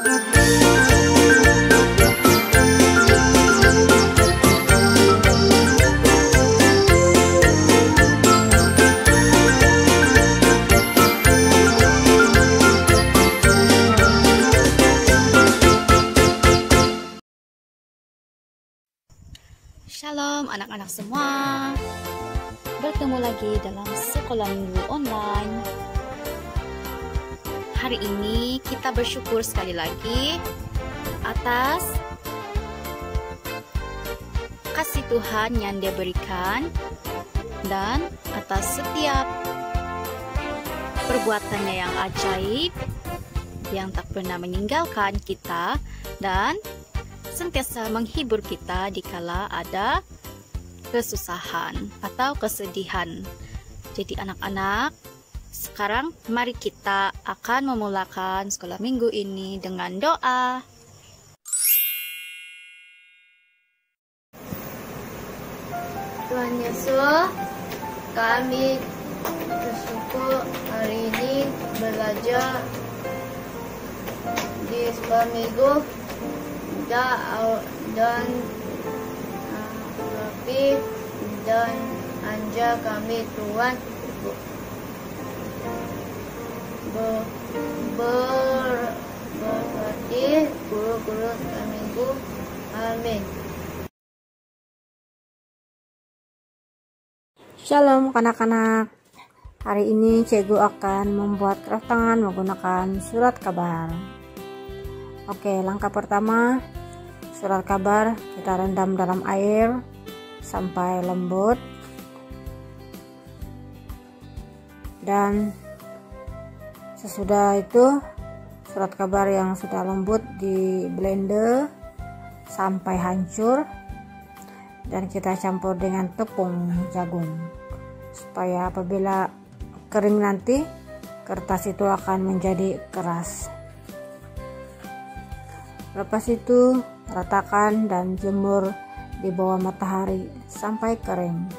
Shalom anak-anak semua. Bertemu lagi dalam Sekolah Minggu Online. Hari ini kita bersyukur sekali lagi atas kasih Tuhan yang Dia berikan dan atas setiap perbuatannya yang ajaib yang tak pernah meninggalkan kita dan sentiasa menghibur kita dikala ada kesusahan atau kesedihan. Jadi anak-anak, sekarang mari kita akan memulakan sekolah minggu ini dengan doa. Tuhan Yesus, kami bersyukur hari ini belajar di sekolah minggu dan Rafi dan Anja kami Tuhan berkati guru-guru sekolah minggu. Amin. Shalom kanak-kanak. Hari ini Cikgu akan membuat kertas tangan menggunakan surat kabar. Oke, langkah pertama, surat kabar kita rendam dalam air sampai lembut. Dan sesudah itu surat kabar yang sudah lembut di blender sampai hancur. Dan kita campur dengan tepung jagung supaya apabila kering nanti kertas itu akan menjadi keras. Lepas itu ratakan dan jemur di bawah matahari sampai kering.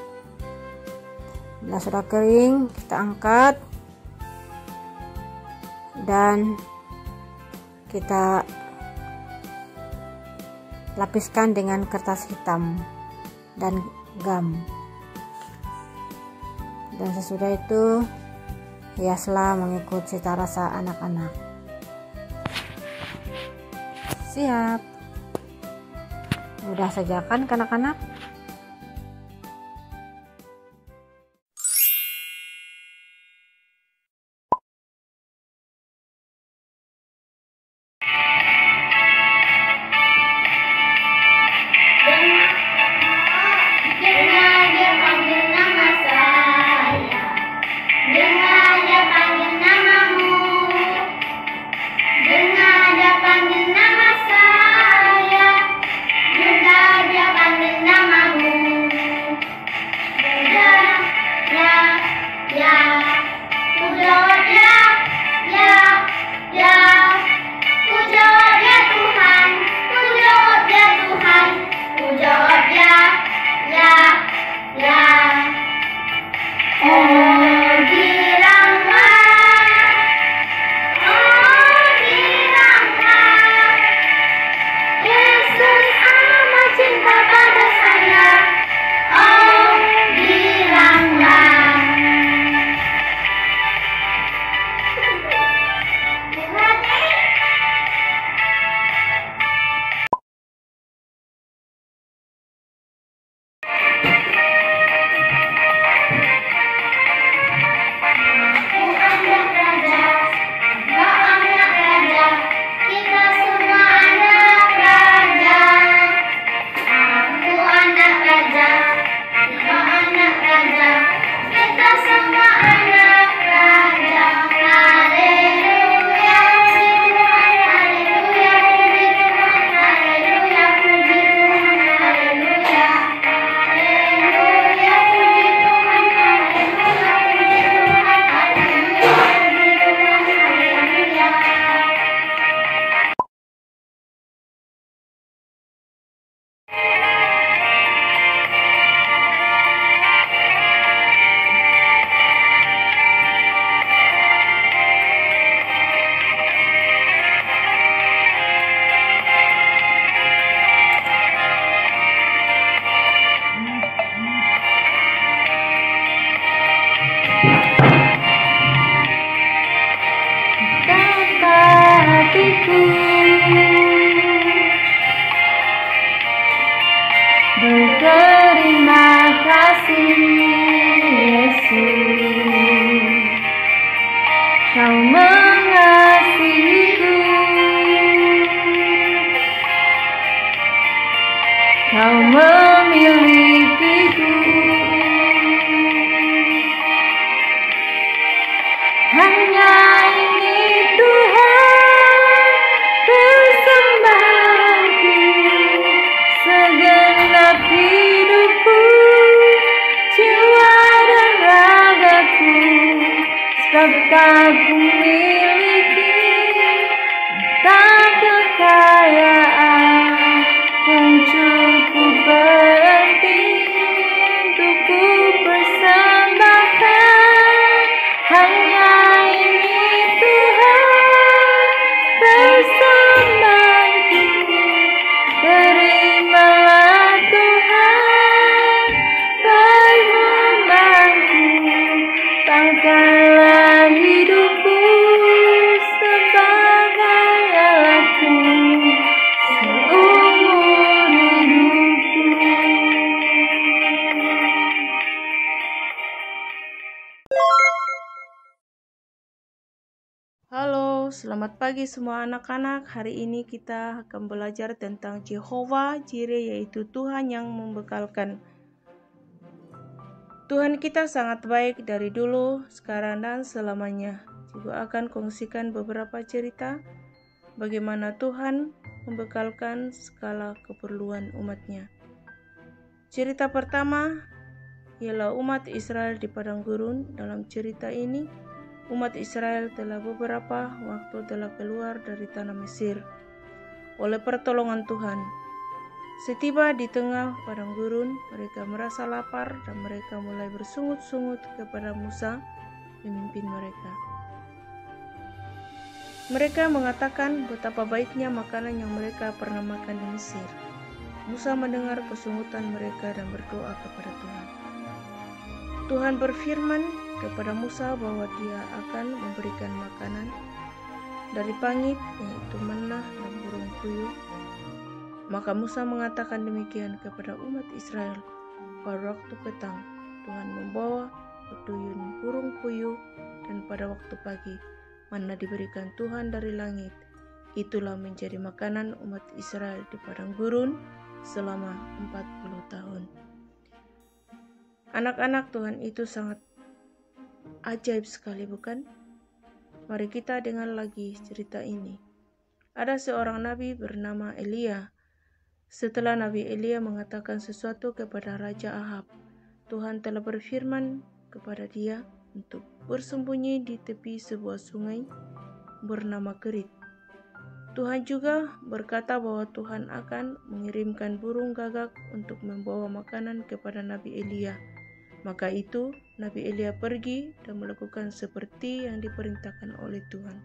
Bila sudah kering, kita angkat dan kita lapiskan dengan kertas hitam dan gam. Dan sesudah itu hiaslah mengikut cita rasa anak-anak. Siap. Mudah saja kan kanak-kanak? Nama aku miliki tak kekayaan yang cukup berarti untuk ku persembahkan. Hanya ini Tuhan persembahanku, terimalah Tuhan permohonanku, tangkaplah hidupku sebagai alatmu seumur hidupku. Halo, selamat pagi semua anak-anak. Hari ini kita akan belajar tentang Jehovah Jireh, yaitu Tuhan yang membekalkan. Tuhan kita sangat baik dari dulu, sekarang, dan selamanya. Juga akan kongsikan beberapa cerita bagaimana Tuhan membekalkan segala keperluan umatnya. Cerita pertama ialah umat Israel di padang gurun. Dalam cerita ini, umat Israel telah beberapa waktu telah keluar dari tanah Mesir oleh pertolongan Tuhan. Setiba di tengah padang gurun, mereka merasa lapar dan mereka mulai bersungut-sungut kepada Musa, pemimpin mereka. Mereka mengatakan betapa baiknya makanan yang mereka pernah makan di Mesir. Musa mendengar kesungutan mereka dan berdoa kepada Tuhan. Tuhan berfirman kepada Musa bahwa Dia akan memberikan makanan dari langit, yaitu manna dan burung puyuh. Maka Musa mengatakan demikian kepada umat Israel. Pada waktu petang, Tuhan membawa berduyun burung puyuh, dan pada waktu pagi, manna diberikan Tuhan dari langit. Itulah menjadi makanan umat Israel di padang gurun selama 40 tahun. Anak-anak, Tuhan itu sangat ajaib sekali, bukan? Mari kita dengar lagi cerita ini. Ada seorang nabi bernama Elia. Setelah Nabi Elia mengatakan sesuatu kepada Raja Ahab, Tuhan telah berfirman kepada dia untuk bersembunyi di tepi sebuah sungai bernama Kerit. Tuhan juga berkata bahwa Tuhan akan mengirimkan burung gagak untuk membawa makanan kepada Nabi Elia. Maka itu, Nabi Elia pergi dan melakukan seperti yang diperintahkan oleh Tuhan.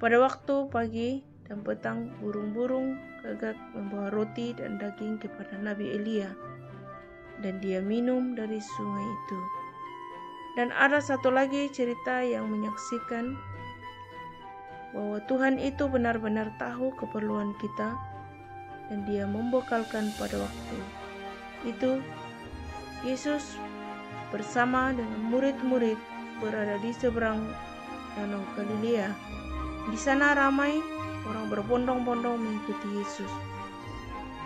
Pada waktu pagi dan petang, burung-burung gagak membawa roti dan daging kepada Nabi Elia, dan dia minum dari sungai itu. Dan ada satu lagi cerita yang menyaksikan bahwa Tuhan itu benar-benar tahu keperluan kita, dan Dia membekalkan pada waktu itu. Yesus bersama dengan murid-murid berada di seberang Danau Galilea. Di sana ramai orang berbondong-bondong mengikuti Yesus.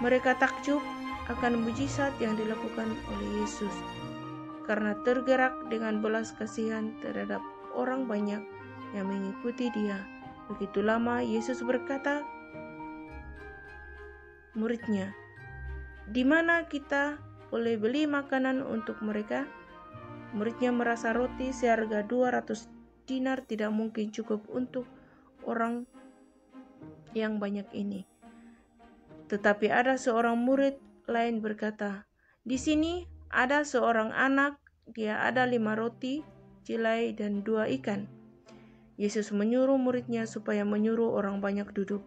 Mereka takjub akan mujizat yang dilakukan oleh Yesus karena tergerak dengan belas kasihan terhadap orang banyak yang mengikuti Dia. Begitu lama Yesus berkata muridnya, "Di mana kita boleh beli makanan untuk mereka?" Muridnya merasa roti seharga 200 dinar tidak mungkin cukup untuk orang yang banyak ini. Tetapi ada seorang murid lain berkata, "Di sini ada seorang anak, dia ada 5 roti, jelai dan 2 ikan." Yesus menyuruh muridnya supaya menyuruh orang banyak duduk.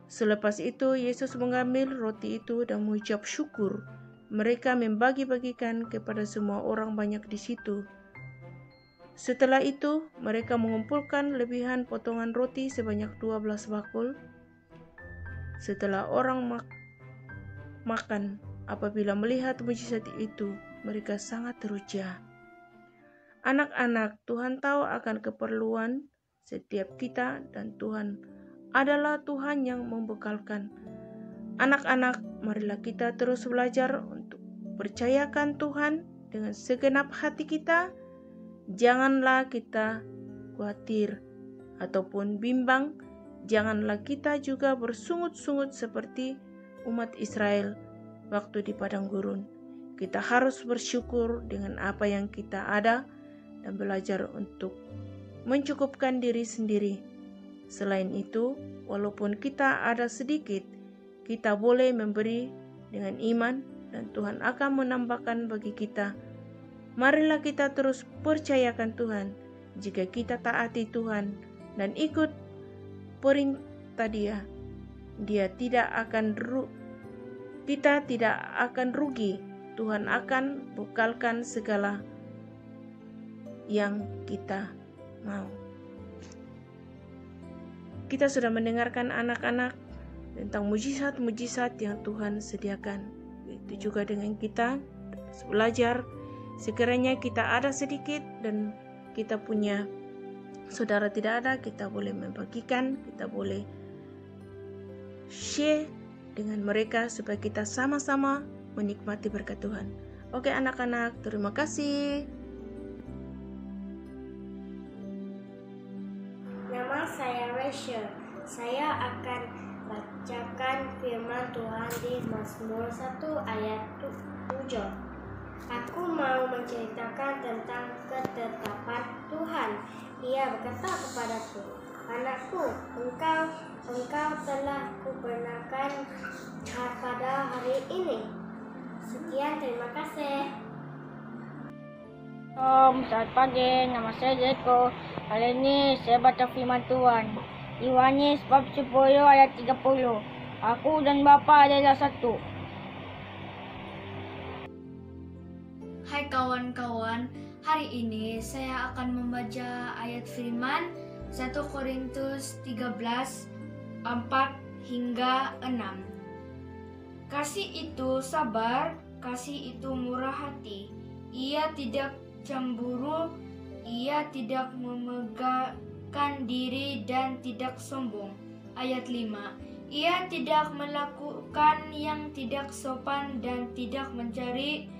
Selepas itu Yesus mengambil roti itu dan mengucap syukur. Mereka membagi-bagikan kepada semua orang banyak di situ. Setelah itu, mereka mengumpulkan lebihan potongan roti sebanyak 12 bakul. Setelah orang makan, apabila melihat mujizat itu, mereka sangat teruja. Anak-anak, Tuhan tahu akan keperluan setiap kita, dan Tuhan adalah Tuhan yang membekalkan. Anak-anak, marilah kita terus belajar untuk percayakan Tuhan dengan segenap hati kita. Janganlah kita khawatir ataupun bimbang. Janganlah kita juga bersungut-sungut seperti umat Israel waktu di padang gurun. Kita harus bersyukur dengan apa yang kita ada dan belajar untuk mencukupkan diri sendiri. Selain itu, walaupun kita ada sedikit, kita boleh memberi dengan iman dan Tuhan akan menambahkan bagi kita. Marilah kita terus percayakan Tuhan. Jika kita taati Tuhan dan ikut perintah Dia, kita tidak akan rugi. Tuhan akan bekalkan segala yang kita mau. Kita sudah mendengarkan anak-anak tentang mujizat-mujizat yang Tuhan sediakan. Begitu juga dengan kita belajar. Sekiranya kita ada sedikit dan kita punya saudara tidak ada, kita boleh membagikan, kita boleh share dengan mereka supaya kita sama-sama menikmati berkat Tuhan. Oke anak-anak, terima kasih. Nama saya Rachel. Saya akan bacakan firman Tuhan di Mazmur 1 ayat 7. Aku mau menceritakan tentang ketetapan Tuhan. Ia berkata kepadaku, "Anakku, engkau telah kubenarkan pada hari ini." Sekian, terima kasih. Selamat pagi, nama saya Jeko. Kali ini saya baca firman Tuhan. Yohanes bab 10 ayat 30. Aku dan Bapa adalah satu. Hai kawan-kawan, hari ini saya akan membaca ayat firman 1 Korintus 13, 4 hingga 6. Kasih itu sabar, kasih itu murah hati. Ia tidak cemburu, ia tidak memegahkan diri dan tidak sombong. Ayat 5. Ia tidak melakukan yang tidak sopan dan tidak mencari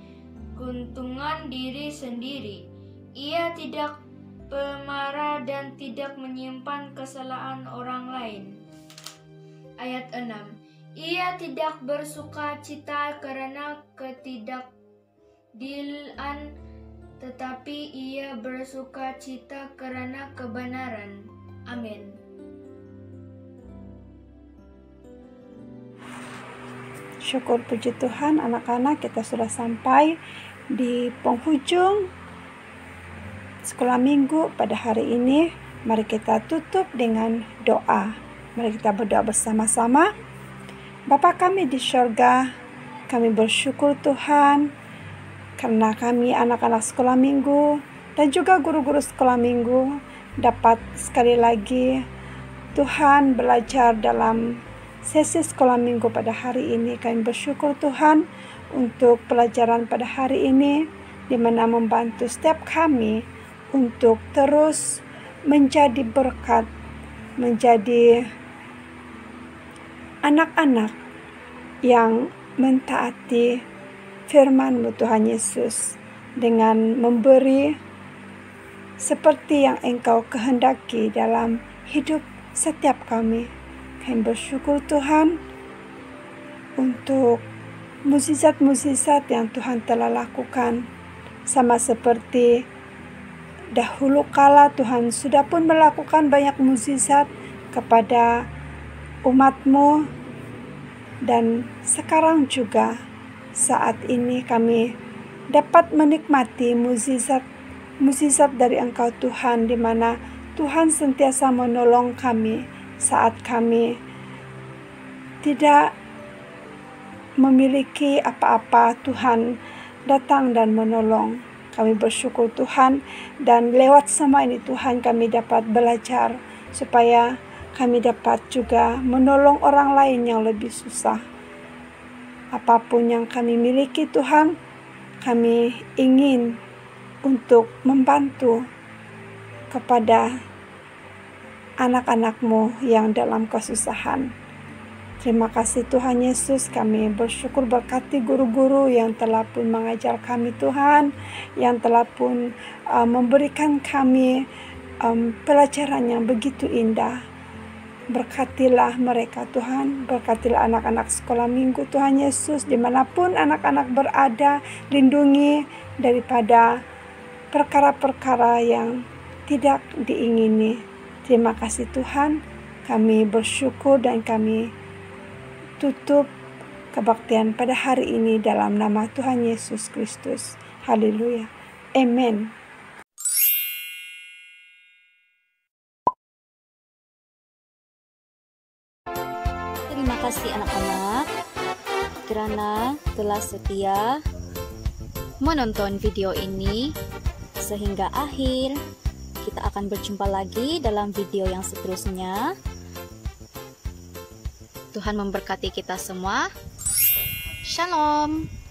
keuntungan diri sendiri. Ia tidak pemarah dan tidak menyimpan kesalahan orang lain. Ayat 6. Ia tidak bersuka cita karena ketidakadilan, tetapi ia bersuka cita karena kebenaran. Amin. Syukur puji Tuhan, anak-anak, kita sudah sampai di penghujung sekolah minggu pada hari ini. Mari kita tutup dengan doa. Mari kita berdoa bersama-sama. Bapa kami di surga, kami bersyukur Tuhan karena kami anak-anak sekolah minggu dan juga guru-guru sekolah minggu dapat sekali lagi Tuhan belajar dalam sesi sekolah minggu pada hari ini. Kami bersyukur Tuhan untuk pelajaran pada hari ini, di mana membantu setiap kami untuk terus menjadi berkat, menjadi anak-anak yang mentaati firman-Mu Tuhan Yesus dengan memberi seperti yang Engkau kehendaki dalam hidup setiap kami. Kami bersyukur Tuhan untuk mukjizat-mukjizat yang Tuhan telah lakukan, sama seperti dahulu kala Tuhan sudah pun melakukan banyak mukjizat kepada umat-Mu, dan sekarang juga saat ini kami dapat menikmati mukjizat dari Engkau Tuhan, di mana Tuhan sentiasa menolong kami saat kami tidak memiliki apa-apa. Tuhan datang dan menolong. Kami bersyukur Tuhan, dan lewat semua ini Tuhan kami dapat belajar supaya kami dapat juga menolong orang lain yang lebih susah. Apapun yang kami miliki Tuhan, kami ingin untuk membantu kepada anak-anak-Mu yang dalam kesusahan. Terima kasih Tuhan Yesus, kami bersyukur berkati guru-guru yang telah pun mengajar kami Tuhan, yang telah pun memberikan kami pelajaran yang begitu indah. Berkatilah mereka Tuhan, berkatilah anak-anak sekolah minggu Tuhan Yesus, dimanapun anak-anak berada, lindungi daripada perkara-perkara yang tidak diingini. Terima kasih Tuhan, kami bersyukur dan kami tutup kebaktian pada hari ini dalam nama Tuhan Yesus Kristus. Haleluya. Amin. Terima kasih anak-anak karena telah setia menonton video ini sehingga akhir. Kita akan berjumpa lagi dalam video yang seterusnya. Tuhan memberkati kita semua. Shalom.